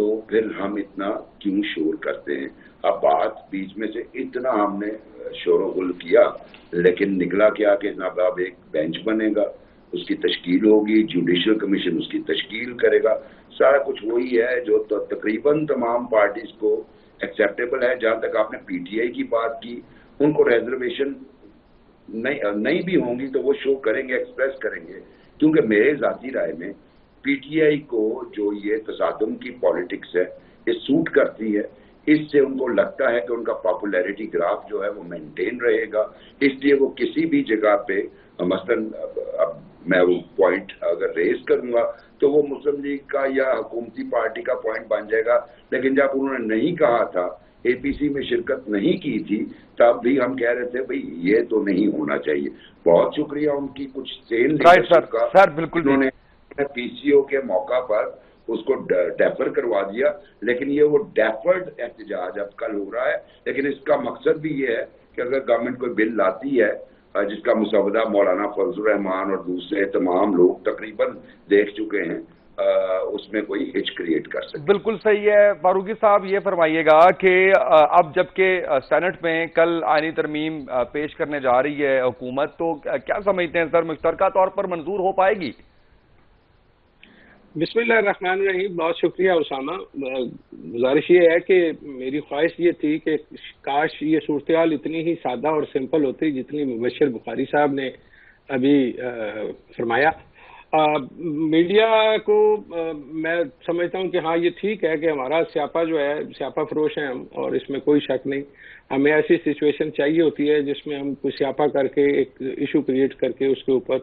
تو پھر ہم اتنا کیوں شور کرتے ہیں؟ اب بات بیچ میں سے اتنا ہم نے شور و غل کیا، لیکن نکلا کیا کہ جناب اب ایک بینچ بنے گا، اس کی تشکیل ہوگی، جوڈیشل کمیشن اس کی تشکیل کرے گا، سارا کچھ وہی ہے جو تقریباً تمام پارٹیز کو ایکسیپٹیبل ہے۔ جہاں تک آپ نے پی ٹی آئی کی بات کی، ان کو ریزرویشن نہیں بھی ہوں گی تو وہ شو کریں گے، ایکسپریس کریں گے، کیونکہ میرے ذاتی رائے میں پی ٹی آئی کو جو یہ تصادم کی پالیٹکس ہے یہ سوٹ کرتی ہے، اس سے ان کو لگتا ہے کہ ان کا پاپولیرٹی گراف جو ہے وہ مینٹین رہے گا، اس لیے وہ کسی بھی جگہ پہ مثلاً اب میں وہ پوائنٹ اگر ریز کروں گا تو وہ مسلم لیگ کا یا حکومتی پارٹی کا پوائنٹ بن جائے گا، لیکن جب انہوں نے نہیں کہا تھا، اے پی سی میں شرکت نہیں کی تھی، تب بھی ہم کہہ رہے تھے بھئی یہ تو نہیں ہونا چاہیے۔ بہت شکریہ ان کی کچھ سین لیڈرشپ کا، سر بالکل انہوں نے پی سی او کے موقع پر اس کو ڈیفر کروا دیا، لیکن یہ وہ ڈیفرڈ احتجاج اب کل ہو رہا ہے، لیکن اس کا مقصد بھی یہ ہے کہ اگر گورنمنٹ کوئی بل لاتی ہے جس کا مسودہ مولانا فضل الرحمان اور دوسرے تمام لوگ تقریباً دیکھ چکے ہیں، اس میں کوئی ہچ کریٹ کر سکے۔ بالکل صحیح ہے فاروقی صاحب، یہ فرمائیے گا کہ اب جبکہ سینٹ میں کل آئینی ترمیم پیش کرنے جا رہی ہے حکومت، تو کیا سمجھتے ہیں سر مشترکہ طور پر منظور ہو پائے گی؟ بسم اللہ الرحمن الرحیم۔ بہت شکریہ اسامہ۔ گزارش یہ ہے کہ میری خواہش یہ تھی کہ کاش یہ صورتحال اتنی ہی سادہ اور سمپل ہوتی جتنی مبشر بخاری صاحب نے ابھی فرمایا۔ میڈیا کو میں سمجھتا ہوں کہ ہاں یہ ٹھیک ہے کہ ہمارا سیاپا جو ہے، سیاپا فروش ہیں ہم، اور اس میں کوئی شک نہیں، ہمیں ایسی سچویشن چاہیے ہوتی ہے جس میں ہم کوئی سیاپا کر کے ایک ایشو کریٹ کر کے اس کے اوپر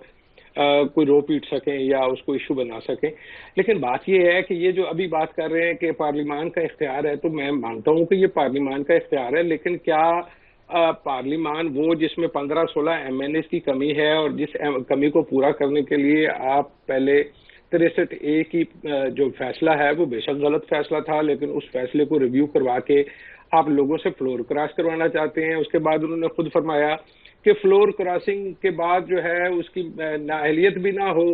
کوئی رو پیٹ سکیں یا اس کو ایشو بنا سکیں۔ لیکن بات یہ ہے کہ یہ جو ابھی بات کر رہے ہیں کہ پارلیمان کا اختیار ہے، تو میں مانتا ہوں کہ یہ پارلیمان کا اختیار ہے، لیکن کیا پارلیمان وہ جس میں 15-16 ایم این ایز کی کمی ہے، اور جس کمی کو پورا کرنے کے لیے آپ پہلے 63A کی جو فیصلہ ہے وہ بے شک غلط فیصلہ تھا، لیکن اس فیصلے کو ریویو کروا کے آپ لوگوں سے فلور کراس کروانا چاہتے ہیں۔ اس کے بعد انہوں نے خود فرمایا کہ فلور کراسنگ کے بعد جو ہے اس کی نااہلیت بھی نہ ہو۔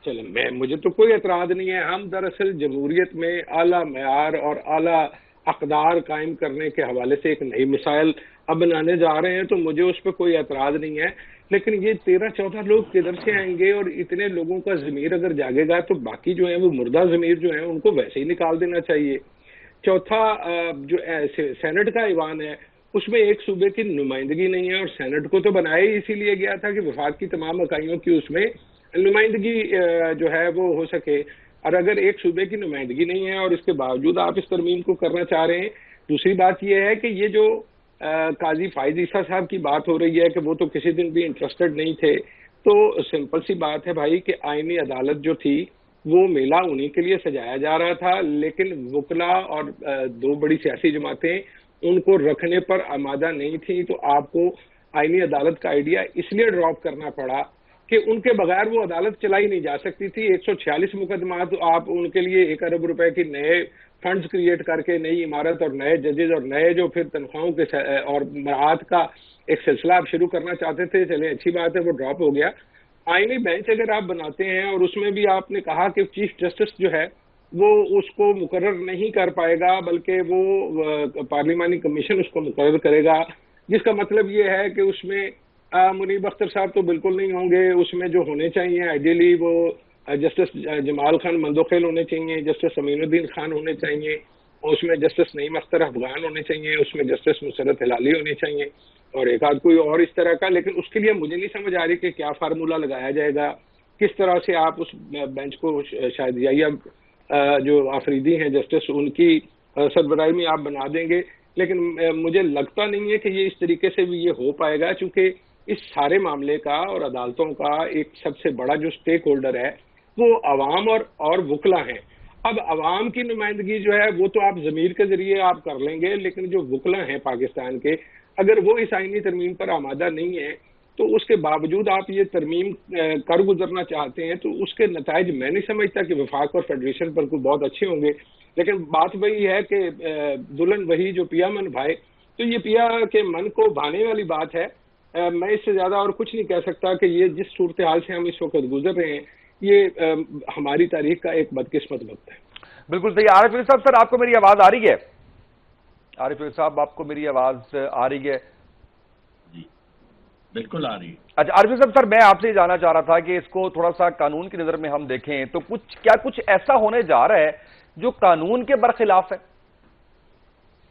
چلیں، مجھے تو کوئی اعتراض نہیں ہے، ہم دراصل جمہوریت میں اعلیٰ معیار اور اعلیٰ اقدار قائم کرنے کے حوالے سے ایک نئی مثال اب بنانے جا رہے ہیں، تو مجھے اس پہ کوئی اعتراض نہیں ہے، لیکن یہ 13-14 لوگ کدھر سے آئیں گے؟ اور اتنے لوگوں کا ضمیر اگر جاگے گا تو باقی جو ہیں وہ مردہ ضمیر جو ہیں ان کو ویسے ہی نکال دینا چاہیے۔ چوتھا، جو سینٹ کا ایوان ہے اس میں ایک صوبے کی نمائندگی نہیں ہے، اور سینٹ کو تو بنایا ہی اسی لیے گیا تھا کہ وفاق کی تمام اکائیوں کی اس میں نمائندگی جو ہے وہ ہو سکے، اور اگر ایک صوبے کی نمائندگی نہیں ہے اور اس کے باوجود آپ اس ترمیم کو کرنا چاہ رہے ہیں۔ دوسری بات یہ ہے کہ یہ جو قاضی فائز عیسیٰ صاحب کی بات ہو رہی ہے کہ وہ تو کسی دن بھی انٹرسٹڈ نہیں تھے، تو سمپل سی بات ہے بھائی کہ آئینی عدالت جو تھی وہ میلہ انہی کے لیے سجایا جا رہا تھا، لیکن وکلا اور دو بڑی سیاسی جماعتیں ان کو رکھنے پر آمادہ نہیں تھیں، تو آپ کو آئینی عدالت کا آئیڈیا اس لیے ڈراپ کرنا پڑا کہ ان کے بغیر وہ عدالت چلائی نہیں جا سکتی تھی۔ 146 مقدمات آپ ان کے لیے 1 ارب روپے کی نئے فنڈز کریٹ کر کے نئی عمارت اور نئے ججز اور نئے جو پھر تنخواہوں کے اور مراعات کا ایک سلسلہ آپ شروع کرنا چاہتے تھے، چلیں اچھی بات ہے وہ ڈراپ ہو گیا۔ آئینی بینچ اگر آپ بناتے ہیں اور اس میں بھی آپ نے کہا کہ چیف جسٹس جو ہے وہ اس کو مقرر نہیں کر پائے گا، بلکہ وہ پارلیمانی کمیشن اس کو مقرر کرے گا، جس کا مطلب یہ ہے کہ اس میں منیب اختر صاحب تو بالکل نہیں ہوں گے، اس میں جو ہونے چاہیے آئیڈیلی وہ جسٹس جمال خان مندوخیل ہونے چاہیے، جسٹس امین الدین خان ہونے چاہیے، اس میں جسٹس نعیم اختر افغان ہونے چاہیے، اس میں جسٹس مسرت ہلالی ہونے چاہیے، اور ایک آدھ کوئی اور اس طرح کا۔ لیکن اس کے لیے مجھے نہیں سمجھ آ رہی کہ کیا فارمولہ لگایا جائے گا، کس طرح سے آپ اس بینچ کو شاید یا جو آفریدی ہیں جسٹس ان کی سربراہی میں آپ بنا دیں گے، لیکن مجھے لگتا نہیں ہے کہ یہ اس طریقے سے بھی یہ ہو پائے گا، چونکہ اس سارے معاملے کا اور عدالتوں کا ایک سب سے بڑا جو سٹیک ہولڈر ہے وہ عوام اور وکلا ہیں۔ اب عوام کی نمائندگی جو ہے وہ تو آپ ضمیر کے ذریعے آپ کر لیں گے، لیکن جو وکلا ہیں پاکستان کے، اگر وہ اس آئینی ترمیم پر آمادہ نہیں ہیں تو اس کے باوجود آپ یہ ترمیم کر گزرنا چاہتے ہیں، تو اس کے نتائج میں نہیں سمجھتا کہ وفاق اور فیڈریشن پر کوئی بہت اچھے ہوں گے۔ لیکن بات وہی ہے کہ دلہن وہی جو پیا من بھائے، تو یہ پیا کے من کو بھانے والی بات ہے۔ میں اس سے زیادہ اور کچھ نہیں کہہ سکتا کہ یہ جس صورتحال سے ہم اس وقت گزر رہے ہیں یہ ہماری تاریخ کا ایک بدقسمت وقت ہے۔ بالکل صحیح. عارف علی صاحب سر آپ کو میری آواز آ رہی ہے؟ عارف علی صاحب آپ کو میری آواز آ رہی ہے؟ جی بالکل آ رہی ہے. اچھا عارف صاحب سر میں آپ سے یہ جاننا چاہ رہا تھا کہ اس کو تھوڑا سا قانون کی نظر میں ہم دیکھیں تو کچھ ایسا ہونے جا رہا ہے جو قانون کے برخلاف ہے؟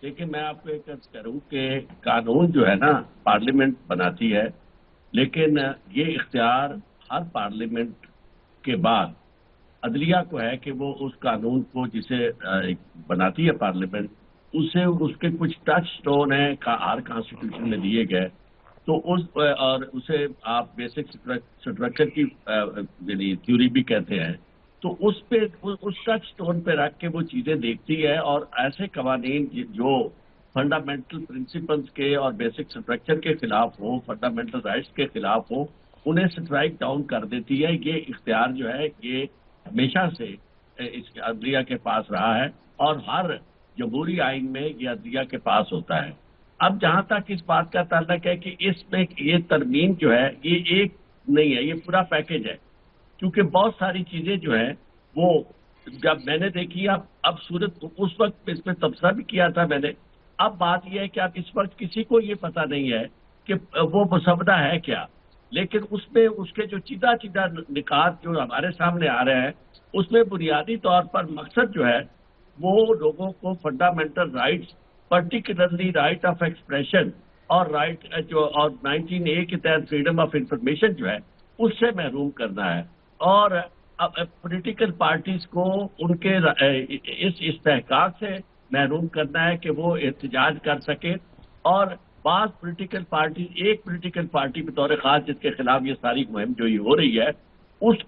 دیکھیں میں آپ کو ایک عرض کروں کہ قانون جو ہے نا پارلیمنٹ بناتی ہے، لیکن یہ اختیار ہر پارلیمنٹ کے بعد عدلیہ کو ہے کہ وہ اس قانون کو جسے بناتی ہے پارلیمنٹ اس کے کچھ ٹچ سٹون ہیں ہر کانسٹیٹیوشن میں دیے گئے، تو اور اسے آپ بیسک اسٹرکچر کی یعنی تھیوری بھی کہتے ہیں، تو اس ٹچ سٹون پہ رکھ کے وہ چیزیں دیکھتی ہے اور ایسے قوانین جو فنڈامنٹل پرنسپلز کے اور بیسک اسٹرکچر کے خلاف ہوں، فنڈامنٹل رائٹس کے خلاف ہوں، انہیں اسٹرائک ڈاؤن کر دیتی ہے. یہ اختیار جو ہے یہ ہمیشہ سے اس عدلیہ کے پاس رہا ہے اور ہر جمہوری آئین میں یہ عدلیہ کے پاس ہوتا ہے. اب جہاں تک اس بات کا تعلق ہے کہ اس میں یہ ترمیم جو ہے یہ ایک نہیں ہے، یہ پورا پیکج ہے، کیونکہ بہت ساری چیزیں جو ہیں وہ جب میں نے دیکھی اب صورت اس وقت اس پہ تبصرہ بھی کیا تھا میں نے. اب بات یہ ہے کہ اب اس وقت کسی کو یہ پتہ نہیں ہے کہ وہ مسودہ ہے کیا، لیکن اس میں اس کے جو چیدہ نکات جو ہمارے سامنے آ رہے ہیں اس میں بنیادی طور پر مقصد جو ہے وہ لوگوں کو fundamental rights particularly right of expression اور رائٹ جو اور 19A کے تحت فریڈم آف انفارمیشن جو ہے اس سے محروم کرنا ہے، اور پولیٹیکل پارٹیز کو ان کے اس استحقاق سے محروم کرنا ہے کہ وہ احتجاج کر سکے. اور بعض پولیٹیکل پارٹی ایک پولیٹیکل پارٹی بطور خاص جس کے خلاف یہ ساری مہم جو یہ ہو رہی ہے اس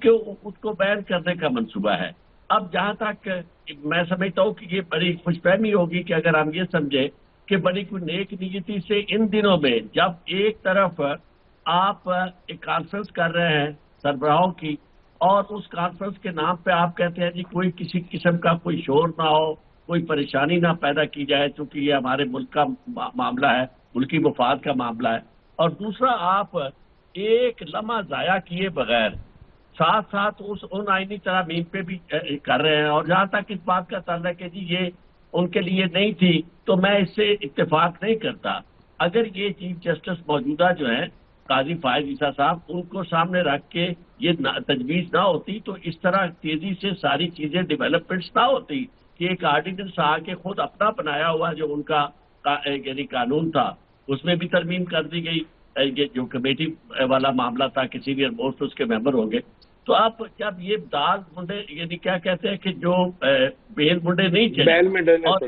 کو بین کرنے کا منصوبہ ہے. اب جہاں تک میں سمجھتا ہوں کہ یہ بڑی خوش فہمی ہوگی کہ اگر ہم یہ سمجھیں کہ بڑی کوئی نیک نیتی سے ان دنوں میں جب ایک طرف آپ ایک کانفرنس کر رہے ہیں سربراہوں کی اور اس کانفرنس کے نام پہ آپ کہتے ہیں جی کوئی کسی قسم کا کوئی شور نہ ہو، کوئی پریشانی نہ پیدا کی جائے چونکہ یہ ہمارے ملک کا معاملہ ہے، ملکی مفاد کا معاملہ ہے، اور دوسرا آپ ایک لمحہ ضائع کیے بغیر ساتھ ساتھ ان آئینی ترامیم پہ بھی کر رہے ہیں. اور جہاں تک اس بات کا تعلق ہے جی یہ ان کے لیے نہیں تھی تو میں اس سے اتفاق نہیں کرتا. اگر یہ چیف جسٹس موجودہ جو ہیں قاضی فائز عیسیٰ صاحب ان کو سامنے رکھ کے یہ تجویز نہ ہوتی تو اس طرح تیزی سے ساری چیزیں ڈیولپمنٹس نہ ہوتی کہ ایک آرڈیننس آ کے خود اپنا بنایا ہوا جو ان کا یعنی قانون تھا اس میں بھی ترمیم کر دی گئی. یہ جو کمیٹی والا معاملہ تھا کہ سینئر موسٹ اس کے ممبر ہوں گے. تو آپ جب یہ دال منڈے یعنی کیا کہتے ہیں کہ جو بیل منڈے نہیں چلے، اور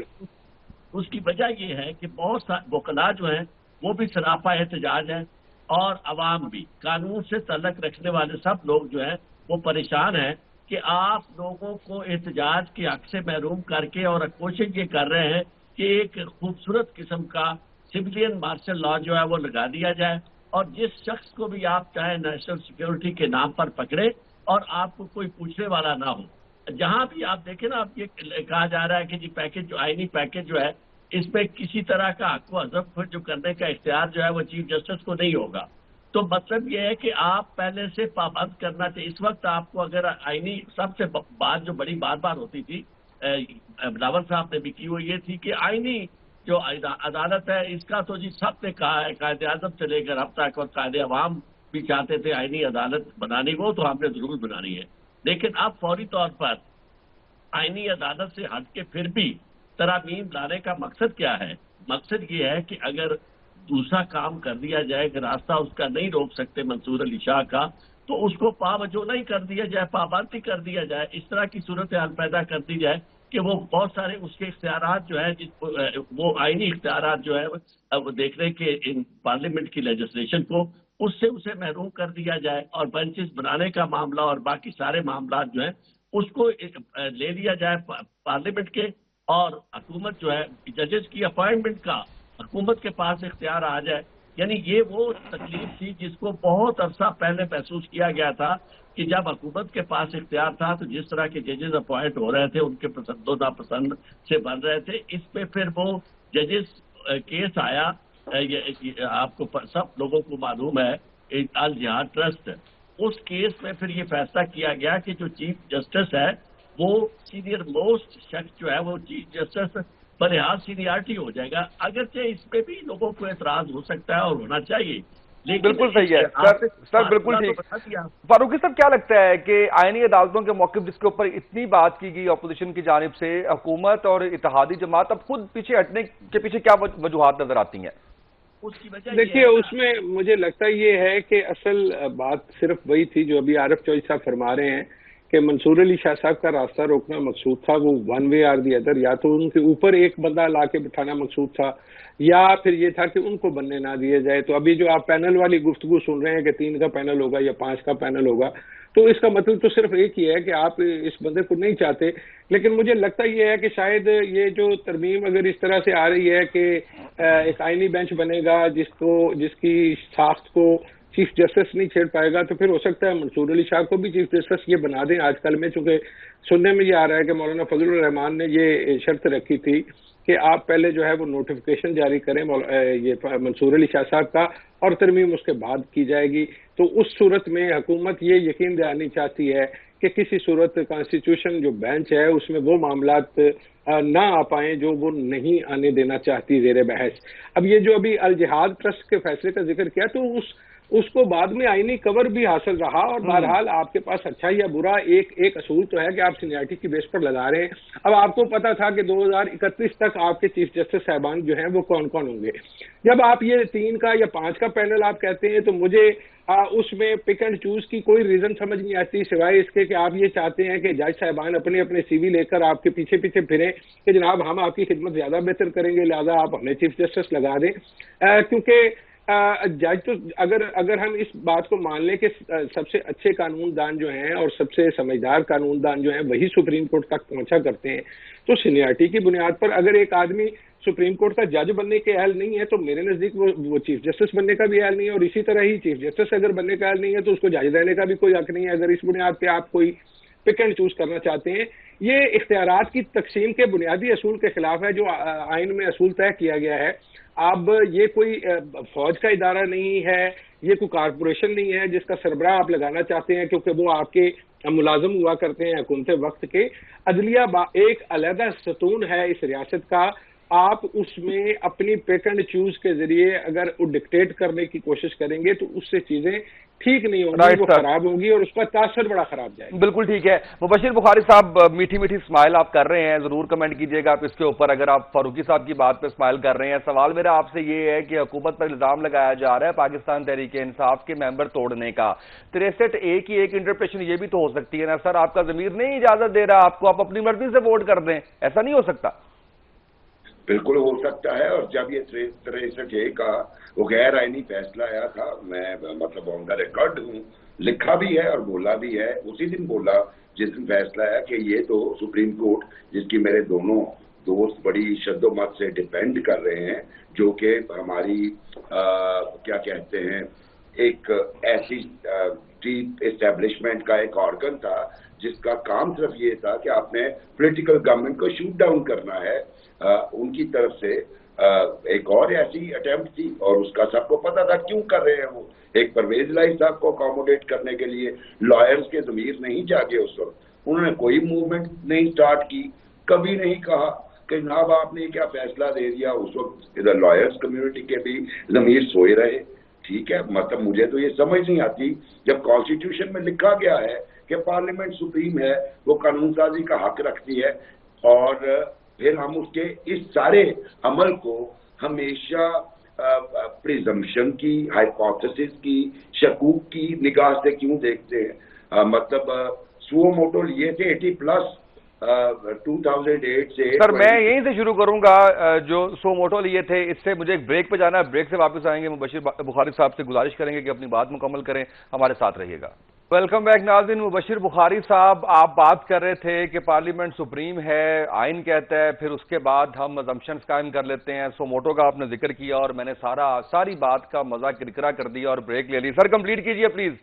اس کی وجہ یہ ہے کہ بہت سارے وکلاء جو ہیں وہ بھی سراپا احتجاج ہیں اور عوام بھی، قانون سے تعلق رکھنے والے سب لوگ جو ہیں وہ پریشان ہیں کہ آپ لوگوں کو احتجاج کے حق سے محروم کر کے اور کوشش یہ کر رہے ہیں کہ ایک خوبصورت قسم کا سویلین مارشل لا جو ہے وہ لگا دیا جائے اور جس شخص کو بھی آپ چاہیں نیشنل سیکیورٹی کے نام پر پکڑے اور آپ کو کوئی پوچھنے والا نہ ہو. جہاں بھی آپ دیکھیں نا آپ یہ کہا جا رہا ہے کہ جی پیکج جو آئینی پیکج جو ہے اس میں کسی طرح کا حق و حذف جو کرنے کا اختیار جو ہے وہ چیف جسٹس کو نہیں ہوگا. تو مطلب یہ ہے کہ آپ پہلے سے پابند کرنا چاہیے. اس وقت آپ کو اگر آئینی سب سے بات جو بڑی بار بار ہوتی تھی بلاول صاحب نے بھی کی وہ یہ تھی کہ آئینی جو عدالت ہے اس کا تو جی سب نے کہا ہے قائد اعظم سے لے کر اب تک اور قائد عوام بھی چاہتے تھے آئینی عدالت بنانی، وہ تو ہم نے ضرور بنانی ہے. لیکن اب فوری طور پر آئینی عدالت سے ہٹ کے پھر بھی ترامیم لانے کا مقصد کیا ہے؟ مقصد یہ ہے کہ اگر دوسرا کام کر دیا جائے کہ راستہ اس کا نہیں روک سکتے منصور علی شاہ کا تو اس کو پابجو نہیں کر دیا جائے، پابندی کر دیا جائے، اس طرح کی صورتحال پیدا کر دی جائے کہ وہ بہت سارے اس کے اختیارات جو ہیں وہ آئینی اختیارات جو ہے وہ دیکھنے کے ان پارلیمنٹ کی لیجسلیشن کو اس سے اسے محروم کر دیا جائے اور بینچز بنانے کا معاملہ اور باقی سارے معاملات جو ہیں اس کو لے لیا جائے پارلیمنٹ کے، اور حکومت جو ہے ججز کی اپائنٹمنٹ کا حکومت کے پاس اختیار آ جائے. یعنی یہ وہ تکلیف تھی جس کو بہت عرصہ پہلے محسوس کیا گیا تھا کہ جب حکومت کے پاس اختیار تھا تو جس طرح کے ججز اپوائنٹ ہو رہے تھے ان کے پسند و ناپسند سے بن رہے تھے. اس پہ پھر وہ ججز کیس آیا، آپ کو سب لوگوں کو معلوم ہے الجہاد ٹرسٹ، اس کیس میں پھر یہ فیصلہ کیا گیا کہ جو چیف جسٹس ہے وہ سینئر موسٹ شخص جو ہے وہ چیف جسٹس بلحاظ سینئرٹی ہو جائے گا. اگرچہ اس پہ بھی لوگوں کو اعتراض ہو سکتا ہے اور ہونا چاہیے, لیکن بالکل صحیح ہے سر بالکل ٹھیک. فاروقی صاحب کیا لگتا ہے کہ آئینی عدالتوں کے موقف جس کے اوپر اتنی بات کی گئی اپوزیشن کی جانب سے, حکومت اور اتحادی جماعت اب خود پیچھے ہٹنے کے پیچھے کیا وجوہات نظر آتی ہیں؟ اس کی وجہ دیکھیے اس میں مجھے لگتا یہ ہے کہ اصل بات صرف وہی تھی جو ابھی عارف چوہدری صاحب فرما رہے ہیں کہ منصور علی شاہ صاحب کا راستہ روکنا مقصود تھا, وہ one way or the other, یا تو ان کے اوپر ایک بندہ لا کے بٹھانا مقصود تھا, یا پھر یہ تھا کہ ان کو بننے نہ دیا جائے. تو ابھی جو آپ پینل والی گفتگو سن رہے ہیں کہ 3 کا پینل ہوگا یا 5 کا پینل ہوگا, تو اس کا مطلب تو صرف ایک ہی ہے کہ آپ اس بندے کو نہیں چاہتے. لیکن مجھے لگتا یہ ہے کہ شاید یہ جو ترمیم اگر اس طرح سے آ رہی ہے کہ ایک آئینی بینچ بنے گا جس کی ساخت کو چیف جسٹس نہیں چھیڑ پائے گا, تو پھر ہو سکتا ہے منصور علی شاہ کو بھی چیف جسٹس یہ بنا دیں آج کل میں, چونکہ سننے میں یہ آ رہا ہے کہ مولانا فضل الرحمان نے یہ شرط رکھی تھی کہ آپ پہلے جو ہے وہ نوٹیفیکیشن جاری کریں یہ منصور علی شاہ صاحب کا, اور ترمیم اس کے بعد کی جائے گی. تو اس صورت میں حکومت یہ یقین دلانا چاہتی ہے کہ کسی صورت کانسٹیٹیوشن جو بینچ ہے اس میں وہ معاملات نہ آ پائیں جو وہ نہیں آنے دینا چاہتی زیر بحث. اب یہ جو ابھی الجہاد ٹرسٹ کے فیصلے کا ذکر کیا, تو اس کو بعد میں آئینی کور بھی حاصل رہا, اور بہرحال آپ کے پاس اچھا یا برا ایک اصول تو ہے کہ آپ سینئرٹی کی بیس پر لگا رہے ہیں. اب آپ کو پتا تھا کہ 2031 تک آپ کے چیف جسٹس صاحبان جو ہیں وہ کون کون ہوں گے. جب آپ یہ 3 کا یا 5 کا پینل آپ کہتے ہیں, تو مجھے اس میں پک اینڈ چوز کی کوئی ریزن سمجھ نہیں آتی, سوائے اس کے کہ آپ یہ چاہتے ہیں کہ جج صاحبان اپنے سی وی لے کر آپ کے پیچھے پھریں کہ جناب ہم آپ کی خدمت زیادہ بہتر کریں گے, لہذا آپ ہمیں چیف جسٹس لگا دیں. کیونکہ جج تو اگر ہم اس بات کو مان لیں کہ سب سے اچھے قانون دان جو ہیں اور سب سے سمجھدار قانون دان جو ہیں وہی سپریم کورٹ تک پہنچا کرتے ہیں, تو سینئرٹی کی بنیاد پر اگر ایک آدمی سپریم کورٹ کا جج بننے کے اہل نہیں ہے تو میرے نزدیک وہ چیف جسٹس بننے کا بھی اہل نہیں ہے, اور اسی طرح ہی چیف جسٹس اگر بننے کا اہل نہیں ہے تو اس کو جج رہنے کا بھی کوئی حق نہیں ہے, اگر اس بنیاد پہ آپ کوئی پک اینڈ چوز کرنا چاہتے ہیں. یہ اختیارات کی تقسیم کے بنیادی اصول کے خلاف ہے جو آئین میں اصول طے کیا گیا ہے. اب یہ کوئی فوج کا ادارہ نہیں ہے, یہ کوئی کارپوریشن نہیں ہے جس کا سربراہ آپ لگانا چاہتے ہیں کیونکہ وہ آپ کے ملازم ہوا کرتے ہیں حکومت وقت کے. عدلیہ ایک علیحدہ ستون ہے اس ریاست کا, آپ اس میں اپنی پیک اینڈ چوز کے ذریعے اگر وہ ڈکٹیٹ کرنے کی کوشش کریں گے تو اس سے چیزیں ٹھیک نہیں ہوں گی, وہ خراب ہوں گی اور اس کا تاثر بڑا خراب جائے گا. بالکل ٹھیک ہے. مبشر بخاری صاحب میٹھی میٹھی اسمائل آپ کر رہے ہیں, ضرور کمنٹ کیجئے گا آپ اس کے اوپر اگر آپ فاروقی صاحب کی بات پہ اسمائل کر رہے ہیں. سوال میرا آپ سے یہ ہے کہ حکومت پر الزام لگایا جا رہا ہے پاکستان تحریک انصاف کے ممبر توڑنے کا. 63A کی ایک انٹرپریشن یہ بھی تو ہو سکتی ہے نا سر, آپ کا ضمیر نہیں اجازت دے رہا آپ کو, آپ اپنی مرضی سے ووٹ کر دیں, ایسا نہیں ہو سکتا؟ بالکل ہو سکتا ہے. اور جب یہ 63A کا وہ غیر آئینی فیصلہ آیا تھا, میں مطلب آن دا ریکارڈ ہوں, لکھا بھی ہے اور بولا بھی ہے, اسی دن بولا جس دن فیصلہ ہے کہ یہ تو سپریم کورٹ جس کی میرے دونوں دوست بڑی شد و مت سے ڈیپینڈ کر رہے ہیں, جو کہ ہماری کیا کہتے ہیں ایک ایسی ڈیپ اسٹیبلشمنٹ کا ایک آرگن تھا جس کا کام صرف یہ تھا کہ آپ نے پولیٹیکل گورنمنٹ کو شوٹ ڈاؤن کرنا ہے. ان کی طرف سے ایک اور ایسی اٹیمپٹ تھی اور اس کا سب کو پتا تھا کیوں کر رہے ہیں. وہ ایک پرویز الہی صاحب کو اکاموڈیٹ کرنے کے لیے لائرز کے ضمیر نہیں جاگے اس وقت, انہوں نے کوئی موومنٹ نہیں سٹارٹ کی, کبھی نہیں کہا کہ جناب آپ نے کیا فیصلہ دے دیا. اس وقت ادھر لائرز کمیونٹی کے بھی ضمیر سوئے رہے. ٹھیک ہے, مطلب مجھے تو یہ سمجھ نہیں آتی جب کانسٹیٹیوشن میں لکھا گیا ہے کہ پارلیمنٹ سپریم ہے, وہ قانون سازی کا حق رکھتی ہے, اور پھر ہم اس کے اس سارے عمل کو ہمیشہ پریزمپشن کی, ہائپوتھیسس کی, شکوک کی نگاہ سے کیوں دیکھتے ہیں. مطلب سو موٹو لیے تھے 80+ 2008 سے. سر میں یہیں سے شروع کروں گا, جو سو موٹو لیے تھے, اس سے مجھے ایک بریک پہ جانا ہے, بریک سے واپس آئیں گے. مبشر بخاری صاحب سے گزارش کریں گے کہ اپنی بات مکمل کریں, ہمارے ساتھ رہیے گا. ویلکم بیک ناظرین. مبشر بخاری صاحب آپ بات کر رہے تھے کہ پارلیمنٹ سپریم ہے, آئین کہتا ہے, پھر اس کے بعد ہم ازمپشنز قائم کر لیتے ہیں. سو موٹو کا آپ نے ذکر کیا اور میں نے ساری بات کا مزہ کرکرا کر دیا اور بریک لے لی. سر کمپلیٹ کیجئے پلیز.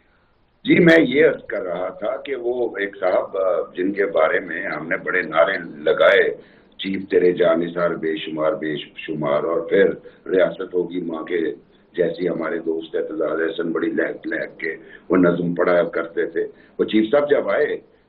جی میں یہ عرض کر رہا تھا کہ وہ ایک صاحب جن کے بارے میں ہم نے بڑے نعرے لگائے, چیف تیرے جانثار بے شمار, اور پھر ریاست ہوگی ماں کے جیسی ہمارے دوست اعتزاز احسن بڑی لہک کے وہ نظم پڑھا کرتے تھے. وہ چیف صاحب جب آئے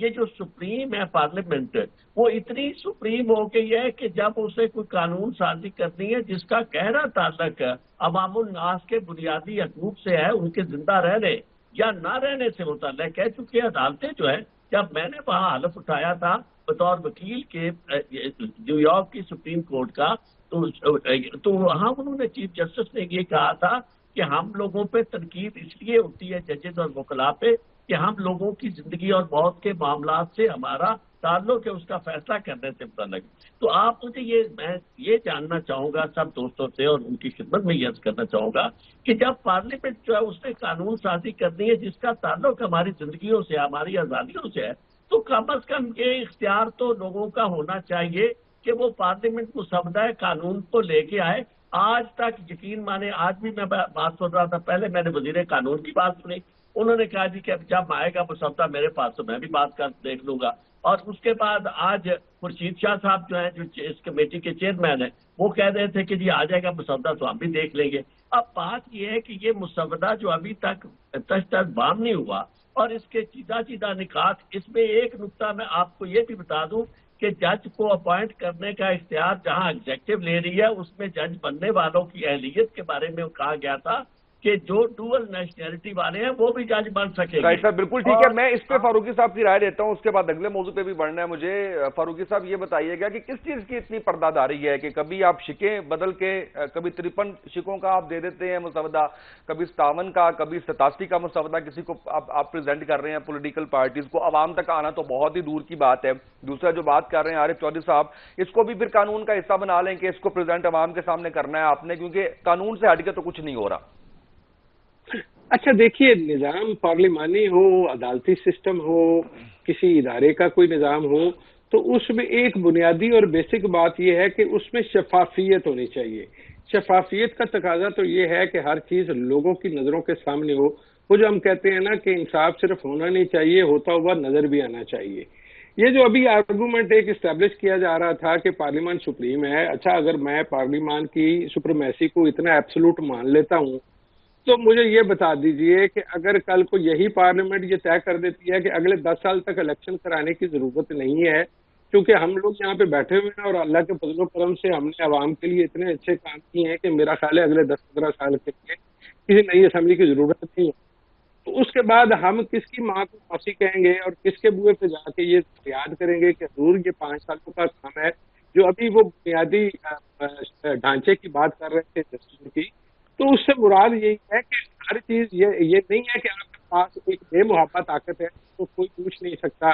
یہ جو سپریم ہے پارلیمنٹ، وہ اتنی سپریم ہو گئی ہے کہ جب اسے کوئی قانون سازی کرنی ہے جس کا گہرا تعلق عوام الناس کے بنیادی حقوق سے ہے، ان کے زندہ رہنے یا نہ رہنے سے متعلق ہے، چونکہ عدالتیں جو ہے، جب میں نے وہاں حلف اٹھایا تھا بطور وکیل کے نیو یارک کی سپریم کورٹ کا، تو وہاں انہوں نے چیف جسٹس نے یہ کہا تھا کہ ہم لوگوں پہ تنقید اس لیے ہوتی ہے ججز اور وکلاء پہ کہ ہم لوگوں کی زندگی اور موت کے معاملات سے ہمارا تعلق ہے اس کا فیصلہ کرنے سے متعلق۔ تو آپ مجھے میں یہ جاننا چاہوں گا سب دوستوں سے اور ان کی خدمت میں یہ عرض کرنا چاہوں گا کہ جب پارلیمنٹ جو ہے اس نے قانون سازی کرنی ہے جس کا تعلق ہماری زندگیوں سے، ہماری آزادیوں سے ہے، تو کم از کم یہ اختیار تو لوگوں کا ہونا چاہیے کہ وہ پارلیمنٹ مسودہ قانون کو لے کے آئے۔ آج تک یقین مانے، آج بھی میں بات سن رہا تھا، پہلے میں نے وزیر قانون کی بات سنی، انہوں نے کہا جی کہ جب آئے گا مسودہ میرے پاس تو میں بھی بات کر دیکھ لوں گا، اور اس کے بعد آج خورشید شاہ صاحب جو ہیں، جو اس کمیٹی کے چیئرمین ہیں، وہ کہہ رہے تھے کہ جی آ جائے گا مسودہ تو ہم بھی دیکھ لیں گے۔ اب بات یہ ہے کہ یہ مسودہ جو ابھی تک بام نہیں ہوا اور اس کے چیدہ نکات، اس میں ایک نقطہ میں آپ کو یہ بھی بتا دوں کہ جج کو اپوائنٹ کرنے کا اختیار جہاں ایگزیکٹو لے رہی ہے، اس میں جج بننے والوں کی اہلیت کے بارے میں کہا گیا تھا کہ جو ڈوئل نیشنلٹی والے ہیں وہ بھی جج بن سکیں گے۔ رائٹ صاحب، بالکل ٹھیک ہے، میں اس پہ فاروقی صاحب کی رائے دیتا ہوں، اس کے بعد اگلے موضوع پہ بھی بڑھنا ہے مجھے۔ فاروقی صاحب یہ بتائیے گا کہ کس چیز کی اتنی پردہ داری ہے کہ کبھی آپ شکیں بدل کے، کبھی 53 شکوں کا آپ دے دیتے ہیں مسودہ، کبھی 57 کا، کبھی 87 کا مسودہ کسی کو آپ پریزنٹ کر رہے ہیں پولیٹیکل پارٹیز کو، عوام تک آنا تو بہت ہی دور کی بات ہے۔ دوسرا جو بات کر رہے ہیں عارف چودھری صاحب، اس کو بھی پھر قانون کا حصہ بنا لیں کہ اس کو پریزنٹ عوام کے سامنے کرنا ہے آپ نے، کیونکہ قانون سے ہٹ کے تو کچھ نہیں ہو رہا۔ اچھا دیکھیے، نظام پارلیمانی ہو، عدالتی سسٹم ہو، کسی ادارے کا کوئی نظام ہو، تو اس میں ایک بنیادی اور بیسک بات یہ ہے کہ اس میں شفافیت ہونی چاہیے۔ شفافیت کا تقاضا تو یہ ہے کہ ہر چیز لوگوں کی نظروں کے سامنے ہو۔ وہ جو ہم کہتے ہیں نا کہ انصاف صرف ہونا نہیں چاہیے، ہوتا ہوا نظر بھی آنا چاہیے۔ یہ جو ابھی آرگومنٹ ایک اسٹیبلش کیا جا رہا تھا کہ پارلیمان سپریم ہے، اچھا اگر میں پارلیمان کی سپریمیسی کو اتنا ایبسولوٹ مان لیتا ہوں تو مجھے یہ بتا دیجئے کہ اگر کل کو یہی پارلیمنٹ یہ طے کر دیتی ہے کہ اگلے 10 سال تک الیکشن کرانے کی ضرورت نہیں ہے، کیونکہ ہم لوگ یہاں پہ بیٹھے ہوئے ہیں اور اللہ کے فضل و کرم سے ہم نے عوام کے لیے اتنے اچھے کام کیے ہیں کہ میرا خیال ہے اگلے 10-15 سال کے لیے کسی نئی اسمبلی کی ضرورت نہیں ہے، تو اس کے بعد ہم کس کی ماں کو پھانسی کہیں گے اور کس کے بوئے پہ جا کے یہ یاد کریں گے کہ حضور یہ 5 سالوں کا کام ہے جو ابھی وہ بنیادی ڈھانچے کی بات کر رہے تھے دستور کی۔ تو اس سے مراد یہی ہے کہ ہر چیز یہ نہیں ہے کہ آپ کے پاس ایک بے محابہ طاقت ہے تو کوئی پوچھ نہیں سکتا۔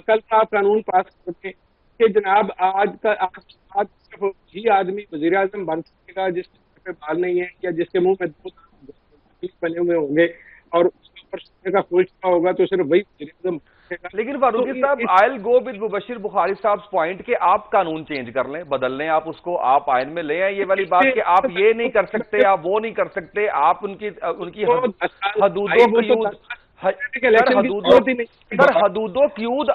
کل کا آپ قانون پاس کرتے ہیں کہ جناب آج صرف وہی آدمی وزیر اعظم بن سکے گا جس کے پہ بال نہیں ہے یا جس کے منہ میں 2 بنے ہوئے ہوں گے اور اس کے اوپر سونے کا کھولتا ہوگا تو صرف وہی وزیر اعظم۔ لیکن فاروقی صاحب، آئل گو ود مبشر بخاری صاحب پوائنٹ کہ آپ قانون چینج کر لیں، بدل لیں، آپ اس کو آپ آئین میں لے آئیں، یہ والی بات کہ آپ یہ نہیں کر سکتے، آپ وہ نہیں کر سکتے، آپ ان کی حدودوں قیود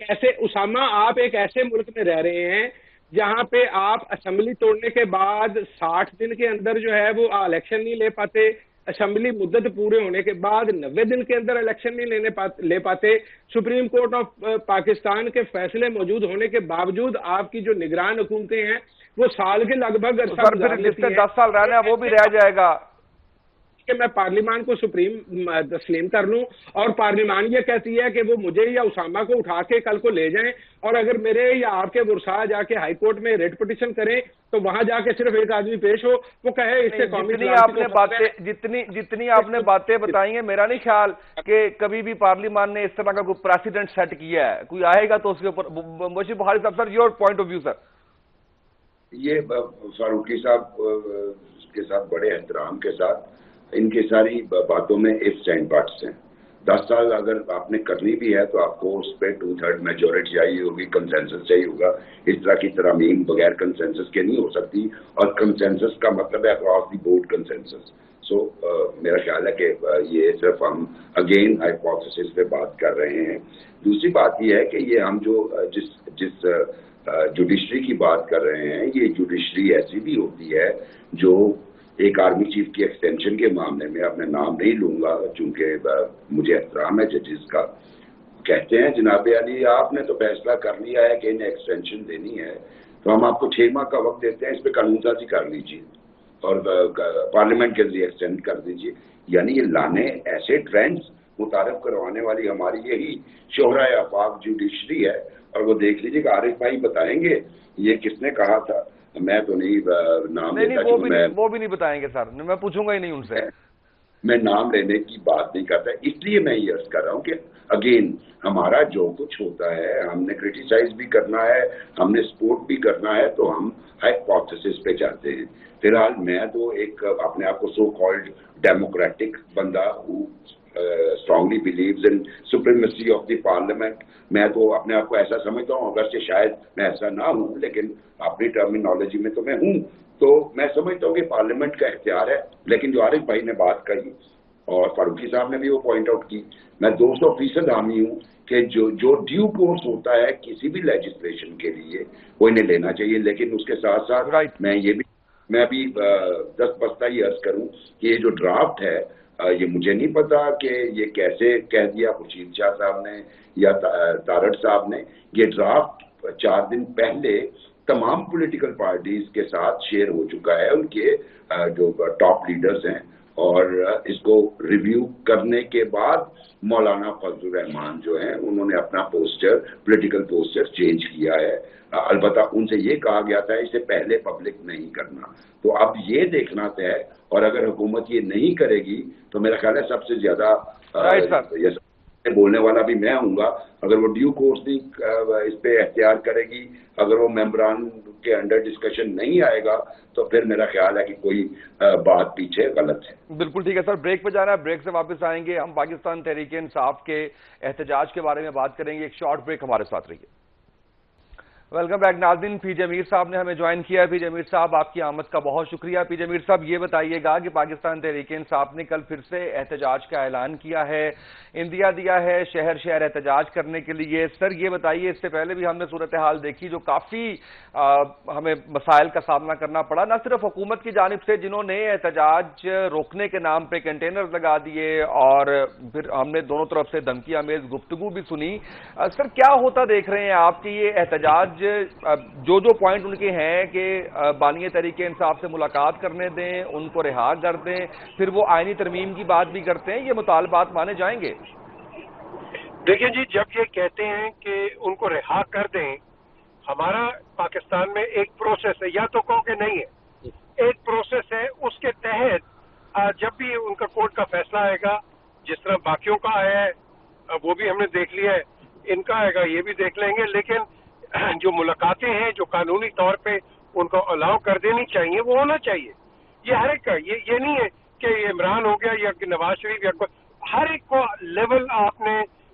ایسے اسامہ، آپ ایک ایسے ملک میں رہ رہے ہیں جہاں پہ آپ اسمبلی توڑنے کے بعد 60 دن کے اندر جو ہے وہ الیکشن نہیں لے پاتے، اسمبلی مدت پورے ہونے کے بعد 90 دن کے اندر الیکشن نہیں لے پاتے، سپریم کورٹ آف پاکستان کے فیصلے موجود ہونے کے باوجود آپ کی جو نگران حکومتیں ہیں وہ سال کے لگ بھگ عرصہ گزار لیتی ہیں۔ 10 سال رہنا ہے وہ بھی رہ جائے گا کہ میں پارلیمان کو سپریم تسلیم کر لوں اور پارلیمان یہ کہتی ہے کہ وہ مجھے یا اسامہ کو اٹھا کے کل کو لے جائیں، اور اگر میرے یا آپ کے ورثاء جا کے ہائی کورٹ میں ریٹ پٹیشن کریں تو وہاں جا کے صرف ایک آدمی پیش ہو، وہ کہے اس سے قومی جتنی آپ نے باتیں بتائی ہیں، میرا نہیں خیال کہ کبھی بھی پارلیمان نے اس طرح کا کوئی پریسیڈنٹ سیٹ کیا ہے، کوئی آئے گا تو اس کے اوپر۔ مبشر بخاری صاحب، سر یور پوائنٹ آف ویو سر۔ یہ فاروقی صاحب کے ساتھ بڑے احترام کے ساتھ ان کی ساری باتوں میں ifs اینڈ بٹس ہیں۔ 10 سال اگر آپ نے کرنی بھی ہے تو آپ کو اس پہ 2/3 میجورٹی چاہیے ہوگی، کنسنسس چاہیے ہوگا۔ اس طرح کی ترامیم بغیر کنسنسس کے نہیں ہو سکتی، اور کنسنسس کا مطلب ہے اکراس دی بورڈ کنسنسس۔ سو میرا خیال ہے کہ یہ صرف ہم اگین ہائپوتھیسس پہ بات کر رہے ہیں۔ دوسری بات یہ ہے کہ یہ ہم جو جس جوڈیشری کی بات کر رہے ہیں، یہ جوڈیشری ایسی بھی ہوتی ہے جو ایک آرمی چیف کی ایکسٹینشن کے معاملے میں، اب میں نام نہیں لوں گا چونکہ مجھے احترام ہے ججز کا، کہتے ہیں جناب علی آپ نے تو فیصلہ کر لیا ہے کہ انہیں ایکسٹینشن دینی ہے تو ہم آپ کو 6 ماہ کا وقت دیتے ہیں، اس پہ قانون سازی کر لیجیے اور پارلیمنٹ کے ذریعے ایکسٹینڈ کر دیجیے. یعنی یہ لانے ایسے ٹرینڈز متعارف کروانے والی ہماری یہی شہرائے آفاق جوڈیشری ہے. اور وہ دیکھ لیجیے کہ عارف بھائی بتائیں گے یہ کس نے کہا تھا. میں تو نہیں نام لیتا، وہ بھی نہیں بتائیں گے سر، میں پوچھوں گا ہی نہیں ان سے. میں نام لینے کی بات نہیں کرتا، اس لیے میں یہ عرض کر رہا ہوں کہ اگین ہمارا جو کچھ ہوتا ہے ہم نے کرٹیسائز بھی کرنا ہے، ہم نے سپورٹ بھی کرنا ہے، تو ہم ہائپوتھیسس پہ جاتے ہیں. فی الحال میں تو ایک اپنے آپ کو سو کالڈ ڈیموکریٹک بندہ ہوں، strongly believes in supremacy of the parliament. میں تو اپنے آپ کو ایسا سمجھتا ہوں، اگرچہ شاید میں ایسا نہ ہوں لیکن اپنی ٹرمینالوجی میں تو میں ہوں. تو میں سمجھتا ہوں کہ پارلیمنٹ کا اختیار ہے. لیکن جو عارف بھائی نے بات کہی اور فاروقی صاحب نے بھی وہ پوائنٹ آؤٹ کی، میں 200% حامی ہوں کہ جو ڈیو کورس ہوتا ہے کسی بھی لیجسلیشن کے لیے وہ انہیں لینا چاہیے. لیکن اس کے ساتھ ساتھ میں بھی دست یہ عرض کروں کہ یہ جو ڈرافٹ ہے یہ مجھے نہیں پتا کہ یہ کیسے کہہ دیا خورشید شاہ صاحب نے یا تارڑ صاحب نے. یہ ڈرافٹ 4 دن پہلے تمام پولیٹیکل پارٹیز کے ساتھ شیئر ہو چکا ہے، ان کے جو ٹاپ لیڈرز ہیں، اور اس کو ریویو کرنے کے بعد مولانا فضل الرحمان جو ہیں انہوں نے اپنا پولیٹیکل پوسچر چینج کیا ہے. البتہ ان سے یہ کہا گیا تھا اسے پہلے پبلک نہیں کرنا. تو اب یہ دیکھنا ہے، اور اگر حکومت یہ نہیں کرے گی تو میرا خیال ہے سب سے زیادہ بولنے والا بھی میں ہوں گا. اگر وہ ڈیو کورس اس پہ اختیار کرے گی، اگر وہ ممبران کے انڈر ڈسکشن نہیں آئے گا تو پھر میرا خیال ہے کہ کوئی بات پیچھے غلط ہے. بالکل ٹھیک ہے سر، بریک پہ جانا ہے، بریک سے واپس آئیں گے. ہم پاکستان تحریک انصاف کے احتجاج کے بارے میں بات کریں گے. ایک شارٹ بریک ہمارے ساتھ رہیے. ویلکم بیک ناظرین. پی جے میر صاحب نے ہمیں جوائن کیا ہے. پی جے میر صاحب آپ کی آمد کا بہت شکریہ. پی جے میر صاحب یہ بتائیے گا کہ پاکستان تحریک انصاف نے کل پھر سے احتجاج کا اعلان کیا ہے، اندیا دیا ہے شہر شہر احتجاج کرنے کے لیے. سر یہ بتائیے، اس سے پہلے بھی ہم نے صورتحال دیکھی جو کافی ہمیں مسائل کا سامنا کرنا پڑا، نہ صرف حکومت کی جانب سے جنہوں نے احتجاج روکنے کے نام پہ کنٹینر لگا دیے، اور پھر ہم نے دونوں طرف سے دھمکی آمیز گفتگو بھی سنی. سر کیا ہوتا دیکھ رہے ہیں آپ کی یہ احتجاج جو پوائنٹ ان کے ہیں کہ بانی تحریک انصاف سے ملاقات کرنے دیں، ان کو رہا کر دیں، پھر وہ آئینی ترمیم کی بات بھی کرتے ہیں، یہ مطالبات مانے جائیں گے؟ دیکھیں جی، جب یہ کہتے ہیں کہ ان کو رہا کر دیں، ہمارا پاکستان میں ایک پروسیس ہے، یا تو کہو کہ نہیں ہے، ایک پروسیس ہے. اس کے تحت جب بھی ان کا کورٹ کا فیصلہ آئے گا، جس طرح باقیوں کا آیا ہے وہ بھی ہم نے دیکھ لیا ہے، ان کا آئے گا یہ بھی دیکھ لیں گے. لیکن جو ملاقاتیں ہیں جو قانونی طور پہ ان کو الاؤ کر دینی چاہیے وہ ہونا چاہیے. یہ ہر ایک کا، یہ نہیں ہے کہ یہ عمران ہو گیا یا نواز شریف یا ہر ایک کو لیول آپ نے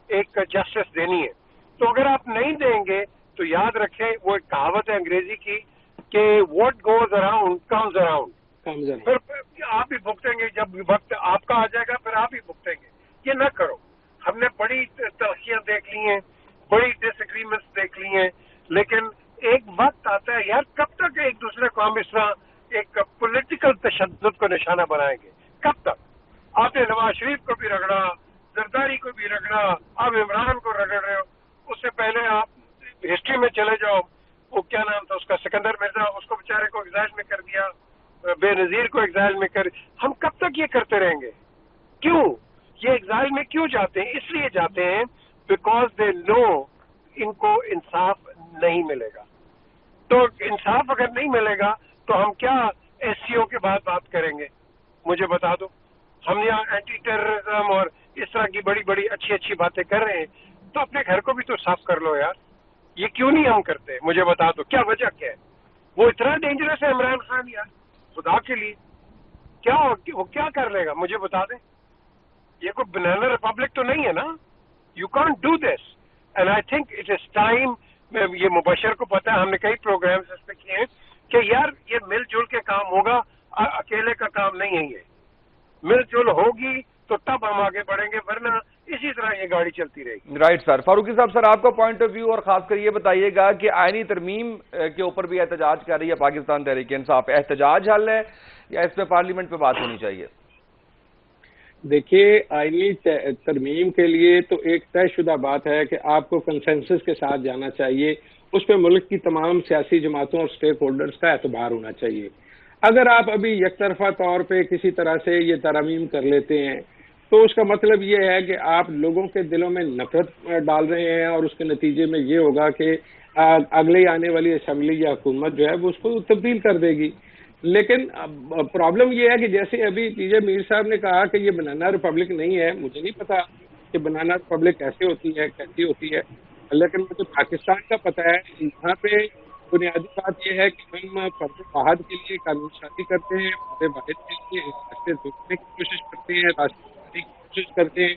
ایک جسٹس دینی ہے. تو اگر آپ نہیں دیں گے تو یاد رکھیں، وہ ایک کہاوت ہے انگریزی کی کہ what goes around comes around. پھر آپ ہی بھگتیں گے، جب وقت آپ کا آ جائے گا پھر آپ ہی بھگتیں گے. یہ نہ کرو. ہم نے بڑی تلخیاں دیکھ لی ہیں، بڑی ڈس ایگریمنٹس دیکھ لی ہیں، لیکن ایک وقت آتا ہے یار، کب تک ایک دوسرے کو ہم اس طرح ایک پولیٹیکل تشدد کو نشانہ بنائیں گے؟ کب تک؟ آپ نے نواز شریف کو بھی رگڑا، زرداری کو بھی رگڑا، آپ عمران کو رگڑ رہے ہو. اس سے پہلے آپ ہسٹری میں چلے جاؤ، وہ کیا نام تھا اس کا، سکندر مرزا، اس کو بیچارے کو ایگزائل میں کر دیا، بے نظیر کو ایگزائل میں کر. ہم کب تک یہ کرتے رہیں گے؟ کیوں یہ ایگزائل میں کیوں جاتے ہیں؟ اس لیے جاتے ہیں بیکاز دے نو ان کو انصاف نہیں ملے گا. تو انصاف اگر نہیں ملے گا تو ہم کیا ایس سی او کے بعد بات کریں گے؟ مجھے بتا دو. ہم یہاں اینٹی ٹیررزم اور اس طرح کی بڑی بڑی اچھی باتیں کر رہے ہیں، تو اپنے گھر کو بھی تو صاف کر لو یار. یہ کیوں نہیں ہم کرتے؟ مجھے بتا دو کیا وجہ کیا ہے؟ وہ اتنا ڈینجرس ہے عمران خان یار، خدا کے لیے وہ کیا کر لے گا؟ مجھے بتا دیں. یہ کوئی بنانا ریپبلک تو نہیں ہے نا. You can't do this. And I think it is time. یہ مبشر کو پتا ہے، ہم نے کئی پروگرامز اس پہ کیے ہیں کہ یار یہ مل جل کے کام ہوگا، اکیلے کا کام نہیں ہے. یہ مل جل ہوگی تو تب ہم آگے بڑھیں گے، ورنہ اسی طرح یہ گاڑی چلتی رہے گی. Right sir. فاروقی صاحب، سر آپ کا پوائنٹ آف ویو، اور خاص کر یہ بتائیے گا کہ آئینی ترمیم کے اوپر بھی احتجاج کر رہی ہے پاکستان تحریک انصاف. احتجاج حل ہے یا اس پہ پارلیمنٹ پہ بات ہونی چاہیے؟ دیکھیے آئینی ترمیم کے لیے تو ایک طے شدہ بات ہے کہ آپ کو کنسنسس کے ساتھ جانا چاہیے، اس پہ ملک کی تمام سیاسی جماعتوں اور سٹیک ہولڈرز کا اعتبار ہونا چاہیے۔ اگر آپ ابھی یک طرفہ طور پہ کسی طرح سے یہ ترمیم کر لیتے ہیں تو اس کا مطلب یہ ہے کہ آپ لوگوں کے دلوں میں نفرت ڈال رہے ہیں، اور اس کے نتیجے میں یہ ہوگا کہ اگلے آنے والی اسمبلی یا حکومت جو ہے وہ اس کو تبدیل کر دے گی۔ لیکن پرابلم یہ ہے کہ جیسے ابھی پی جے میر صاحب نے کہا کہ یہ بنانا ریپبلک نہیں ہے، مجھے نہیں پتا کہ بنانا ریپبلک کیسے ہوتی ہے کیسی ہوتی ہے، لیکن مجھے پاکستان کا پتہ ہے کہ یہاں پہ بنیادی بات یہ ہے کہ ہم فرد واحد کے لیے قانون سازی کرتے ہیں، فرد واحد کے لیے راستے روکنے کی کوشش کرتے ہیں، راستے روکنے کی کوشش کرتے ہیں،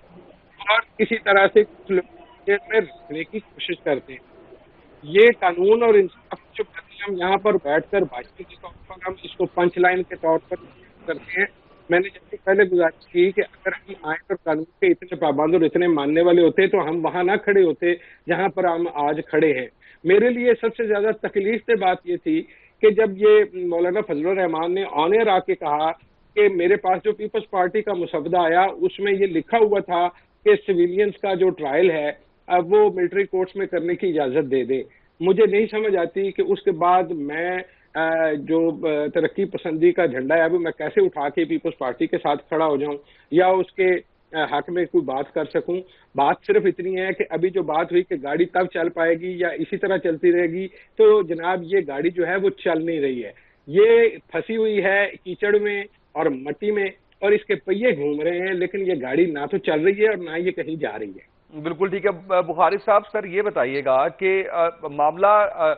اور کسی طرح سے کچھ لوگوں میں رکھنے کی کوشش کرتے ہیں۔ یہ قانون اور انصاف کی جو باتیں ہم یہاں پر بیٹھ کر بھائیوں کے طور پر ہم اس کو پنچ لائن کے طور پر کرتے ہیں، میں نے جب سے پہلے گزارش کی کہ اگر ہم آئین اور قانون کے اتنے پابند اور اتنے ماننے والے ہوتے تو ہم وہاں نہ کھڑے ہوتے جہاں پر ہم آج کھڑے ہیں۔ میرے لیے سب سے زیادہ تکلیف دہ بات یہ تھی کہ جب یہ مولانا فضل الرحمان نے آن ایئر آ کے کہا کہ میرے پاس جو پیپلز پارٹی کا مسودہ آیا اس میں یہ لکھا ہوا تھا کہ سویلینز کا جو ٹرائل ہے اب وہ ملٹری کورٹس میں کرنے کی اجازت دے دیں۔ مجھے نہیں سمجھ آتی کہ اس کے بعد میں جو ترقی پسندی کا جھنڈا ہے ابھی میں کیسے اٹھا کے پیپلز پارٹی کے ساتھ کھڑا ہو جاؤں یا اس کے حق میں کوئی بات کر سکوں۔ بات صرف اتنی ہے کہ ابھی جو بات ہوئی کہ گاڑی تب چل پائے گی یا اسی طرح چلتی رہے گی، تو جناب یہ گاڑی جو ہے وہ چل نہیں رہی ہے، یہ پھنسی ہوئی ہے کیچڑ میں اور مٹی میں، اور اس کے پہیے گھوم رہے ہیں، لیکن یہ گاڑی نہ تو چل رہی ہے اور نہ یہ کہیں جا رہی ہے۔ بالکل ٹھیک ہے بخاری صاحب، سر یہ بتائیے گا کہ معاملہ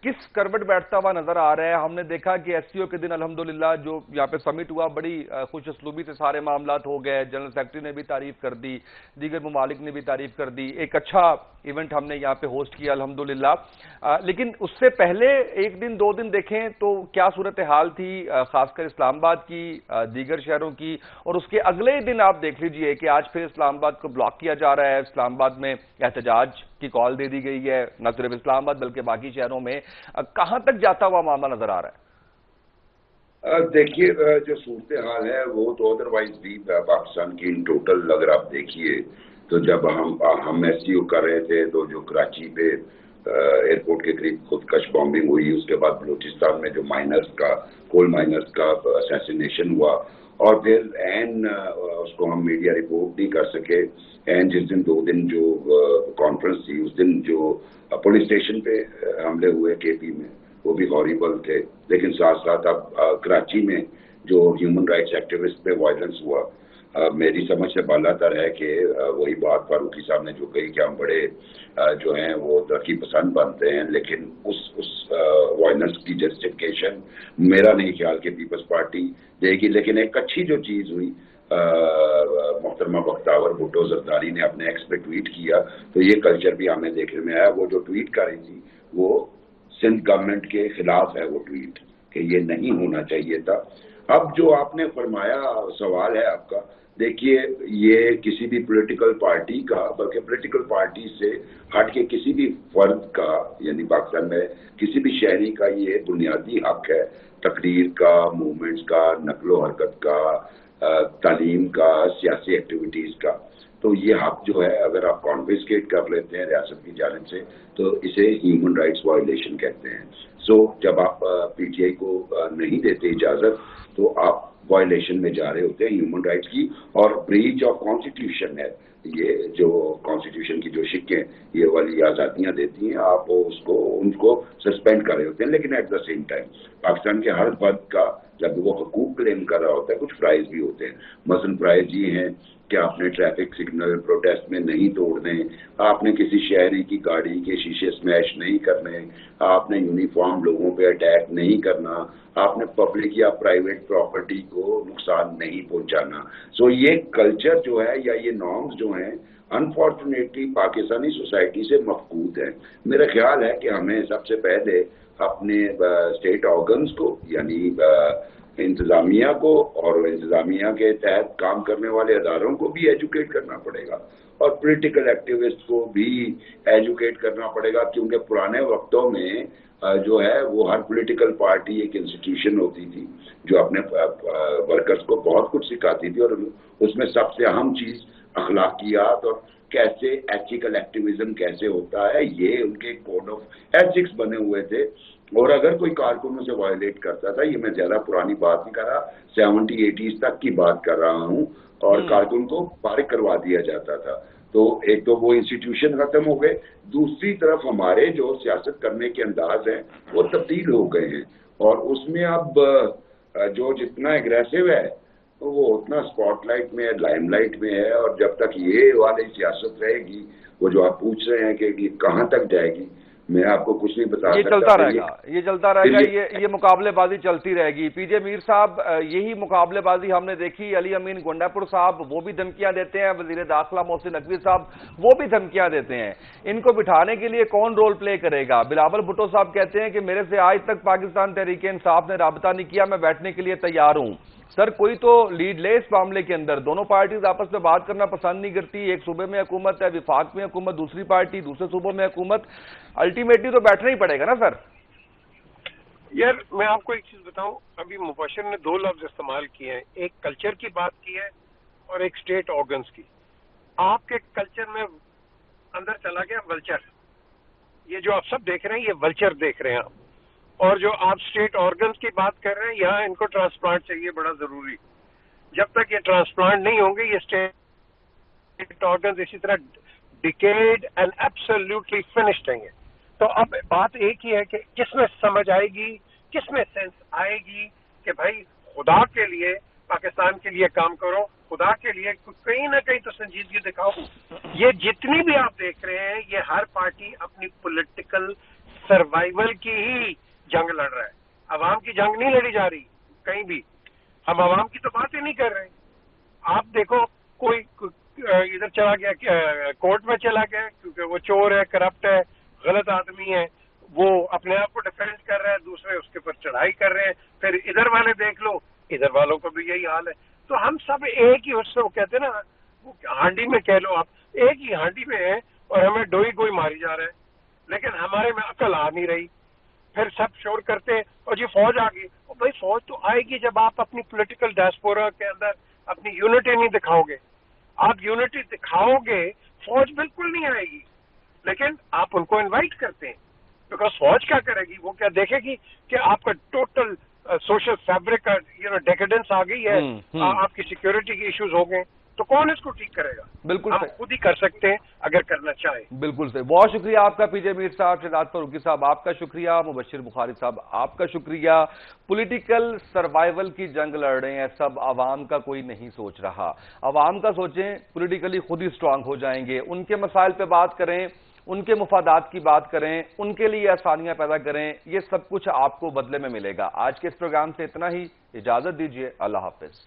کس کروٹ بیٹھتا ہوا نظر آ رہا ہے؟ ہم نے دیکھا کہ ایس سی او کے دن الحمدللہ جو یہاں پہ سمٹ ہوا بڑی خوش اسلوبی سے سارے معاملات ہو گئے، جنرل سیکرٹری نے بھی تعریف کر دی، دیگر ممالک نے بھی تعریف کر دی، ایک اچھا ایونٹ ہم نے یہاں پہ ہوسٹ کیا الحمدللہ۔ لیکن اس سے پہلے ایک دن دو دن دیکھیں تو کیا صورتحال تھی خاص کر اسلام آباد کی، دیگر شہروں کی، اور اس کے اگلے ہی دن آپ دیکھ لیجئے کہ آج پھر اسلام آباد کو بلاک کیا جا رہا ہے، اسلام آباد میں احتجاج کی کال دے دی گئی ہے، نہ صرف اسلام آباد بلکہ باقی شہروں میں۔ کہاں تک جاتا ہوا معاملہ نظر آ رہا ہے؟ دیکھیے جو صورتحال ہے وہ تو ادروائز بھی پاکستان کی ان ٹوٹل اگر آپ دیکھیے تو جب ہم ایس سی او کر رہے تھے تو جو کراچی پہ ایئرپورٹ کے قریب خودکش بامبنگ ہوئی، اس کے بعد بلوچستان میں جو کول مائنرز کا اسیسینیشن ہوا، اور پھر اس کو ہم میڈیا رپورٹ نہیں کر سکے، جس دن 2 دن جو کانفرنس تھی اس دن جو پولیس اسٹیشن پہ حملے ہوئے کے پی میں وہ بھی ہاریبل تھے، لیکن ساتھ ساتھ اب کراچی میں جو ہیومن رائٹس ایکٹیوسٹ پہ وائلنس ہوا، میری سمجھ سے بالا تر ہے کہ وہی بات فاروقی صاحب نے جو کہی کہ ہم بڑے جو ہیں وہ ترقی پسند بنتے ہیں، لیکن اس وائلنس کی جسٹیفیکیشن میرا نہیں خیال کہ پیپلز پارٹی دے گی۔ لیکن ایک اچھی جو چیز ہوئی، محترمہ بختیور بھٹو زرداری نے اپنے ایکس پہ ٹویٹ کیا تو یہ کلچر بھی ہمیں دیکھنے میں آیا۔ وہ جو ٹویٹ کر رہی تھی وہ سندھ گورنمنٹ کے خلاف ہے، وہ ٹویٹ کہ یہ نہیں ہونا چاہیے تھا۔ اب جو آپ نے فرمایا سوال ہے آپ کا، دیکھیے یہ کسی بھی پولیٹیکل پارٹی کا بلکہ پولیٹیکل پارٹی سے ہٹ کے کسی بھی فرد کا، یعنی پاکستان میں کسی بھی شہری کا یہ بنیادی حق ہے تقریر کا، موومنٹس کا، نقل و حرکت کا، تعلیم کا، سیاسی ایکٹیویٹیز کا۔ تو یہ حق جو ہے اگر آپ کانفسکیٹ کر لیتے ہیں ریاست کی جانب سے تو اسے ہیومن رائٹس وائلیشن کہتے ہیں۔ جب آپ پی ٹی آئی کو نہیں دیتے اجازت تو آپ وائلیشن میں جا رہے ہوتے ہیں ہیومن رائٹس کی، اور بریچ آف کانسٹیٹیوشن ہے۔ یہ جو کانسٹیٹیوشن کی جو شکیں یہ والی آزادیاں دیتی ہیں، آپ ان کو سسپینڈ کر رہے ہوتے ہیں، لیکن at the same time Pakistan کے ہر فرد کا جب وہ حقوق کلیم کر رہا ہوتا ہے کچھ فرائض بھی ہوتے ہیں۔ مثلاً فرائض یہ ہیں کہ آپ نے ٹریفک سگنل پروٹیسٹ میں نہیں توڑنے، آپ نے کسی شہری کی گاڑی کے شیشے سمیش نہیں کرنے، آپ نے یونیفارم لوگوں پہ اٹیک نہیں کرنا، آپ نے پبلک یا پرائیویٹ پراپرٹی کو نقصان نہیں پہنچانا۔ یہ کلچر جو ہے یا یہ نارمز جو ہیں انفارچونیٹلی پاکستانی سوسائٹی سے مفقود ہیں۔ میرا خیال ہے کہ ہمیں سب سے پہلے اپنے اسٹیٹ آرگنز کو یعنی انتظامیہ کو اور انتظامیہ کے تحت کام کرنے والے اداروں کو بھی ایجوکیٹ کرنا پڑے گا، اور پولیٹیکل ایکٹیوسٹ کو بھی ایجوکیٹ کرنا پڑے گا، کیونکہ پرانے وقتوں میں جو ہے وہ ہر پولیٹیکل پارٹی ایک انسٹیٹیوشن ہوتی تھی جو اپنے ورکر ورکرز کو بہت کچھ سکھاتی تھی، اور اس میں سب سے اہم چیز اخلاقیات اور کیسے ایتھیکل ایکٹیویزم کیسے ہوتا ہے، یہ ان کے کوڈ آف ایتھکس بنے ہوئے تھے. اور اگر کوئی کارکن اسے وائلیٹ کرتا تھا، یہ میں زیادہ پرانی بات نہیں کر رہا، 70-80s تک کی بات کر رہا ہوں، اور کارکن کو فارغ کروا دیا جاتا تھا. تو ایک تو وہ انسٹیٹیوشن ختم ہو گئے، دوسری طرف ہمارے جو سیاست کرنے کے انداز ہیں وہ تبدیل ہو گئے ہیں، اور اس میں اب جو جتنا اگریسو ہے وہ اتنا سپاٹ لائٹ میں ہے، لائم لائٹ میں ہے. اور جب تک یہ والی سیاست رہے گی، وہ جو آپ پوچھ رہے ہیں کہ یہ کہاں تک جائے گی، میں آپ کو کچھ نہیں بتا سکتا. یہ چلتا رہے گا، یہ مقابلے بازی چلتی رہے گی. پی جے میر صاحب، یہی مقابلے بازی ہم نے دیکھی. علی امین گونڈا پور صاحب وہ بھی دھمکیاں دیتے ہیں، وزیر داخلہ محسن نقوی صاحب وہ بھی دھمکیاں دیتے ہیں. ان کو بٹھانے کے لیے کون رول پلے کرے گا؟ بلاول بھٹو صاحب کہتے ہیں کہ میرے سے آج تک پاکستان تحریک انصاف نے رابطہ نہیں کیا، میں بیٹھنے کے لیے تیار ہوں. سر کوئی تو لیڈ لے اس معاملے کے اندر. دونوں پارٹیز آپس میں بات کرنا پسند نہیں کرتی. ایک صوبے میں حکومت ہے، وفاق میں حکومت، دوسری پارٹی دوسرے صوبوں میں حکومت. الٹیمیٹلی تو بیٹھنا ہی پڑے گا نا سر. یار میں آپ کو ایک چیز بتاؤں، ابھی مبشر نے 2 لفظ استعمال کیے ہیں، ایک کلچر کی بات کی ہے اور ایک اسٹیٹ آرگنز کی. آپ کے کلچر میں اندر چلا گیا ولچر. یہ جو آپ سب دیکھ رہے ہیں یہ ولچر دیکھ رہے ہیں آپ. اور جو آپ اسٹیٹ آرگنز کی بات کر رہے ہیں، یہاں ان کو ٹرانسپلانٹ چاہیے بڑا ضروری. جب تک یہ ٹرانسپلانٹ نہیں ہوں گے یہ اسٹیٹ آرگنز اسی طرح ڈیکیڈ اینڈ ایبسلیوٹلی فنشڈ رہیں گے. تو اب بات ایک ہی ہے کہ کس میں سمجھ آئے گی، کس میں سینس آئے گی کہ بھائی خدا کے لیے پاکستان کے لیے کام کرو، خدا کے لیے کہیں نہ کہیں تو سنجیدگی دکھاؤ. یہ جتنی بھی آپ دیکھ رہے ہیں یہ ہر پارٹی اپنی پولیٹیکل سروائیول کی ہی جنگ لڑ رہا ہے. عوام کی جنگ نہیں لڑی جا رہی کہیں بھی. ہم عوام کی تو بات ہی نہیں کر رہے. آپ دیکھو کوئی ادھر چلا گیا کورٹ میں چلا گیا کیونکہ وہ چور ہے، کرپٹ ہے، غلط آدمی ہے، وہ اپنے آپ کو ڈیفینڈ کر رہا ہے، دوسرے اس کے اوپر چڑھائی کر رہے ہیں. پھر ادھر والے دیکھ لو، ادھر والوں کو بھی یہی حال ہے. تو ہم سب ایک ہی اس سے وہ کہتے ہیں نا، وہ ہانڈی میں کہہ لو آپ، ایک ہی ہانڈی میں ہے اور ہمیں ڈوئی گوئی ماری جا رہا ہے. لیکن ہمارے میں عقل آ نہیں رہی. پھر سب شور کرتے ہیں اور یہ فوج آ گئی. اور بھائی فوج تو آئے گی جب آپ اپنی پولیٹیکل ڈائسپورا کے اندر اپنی یونٹی نہیں دکھاؤ گے. آپ یونٹی دکھاؤ گے فوج بالکل نہیں آئے گی. لیکن آپ ان کو انوائٹ کرتے ہیں بیکاز فوج کیا کرے گی؟ وہ کیا دیکھے گی کہ آپ کا ٹوٹل سوشل فیبرک کا ڈیکیڈنس آ گئی ہے، آپ کی سیکیورٹی کے ایشوز ہو گئے، تو کون اس کو ٹھیک کرے گا؟ بالکل ہم خود ہی کر سکتے ہیں اگر کرنا چاہیں. بالکل صحیح. بہت شکریہ آپ کا پی جے میر صاحب. شہزاد فاروقی صاحب آپ کا شکریہ. مبشر بخاری صاحب آپ کا شکریہ. پولیٹیکل سروائیول کی جنگ لڑ رہے ہیں سب، عوام کا کوئی نہیں سوچ رہا. عوام کا سوچیں، پولیٹیکلی خود ہی سٹرانگ ہو جائیں گے. ان کے مسائل پہ بات کریں، ان کے مفادات کی بات کریں، ان کے لیے آسانیاں پیدا کریں. یہ سب کچھ آپ کو بدلے میں ملے گا. آج کے اس پروگرام سے اتنا ہی. اجازت دیجیے. اللہ حافظ.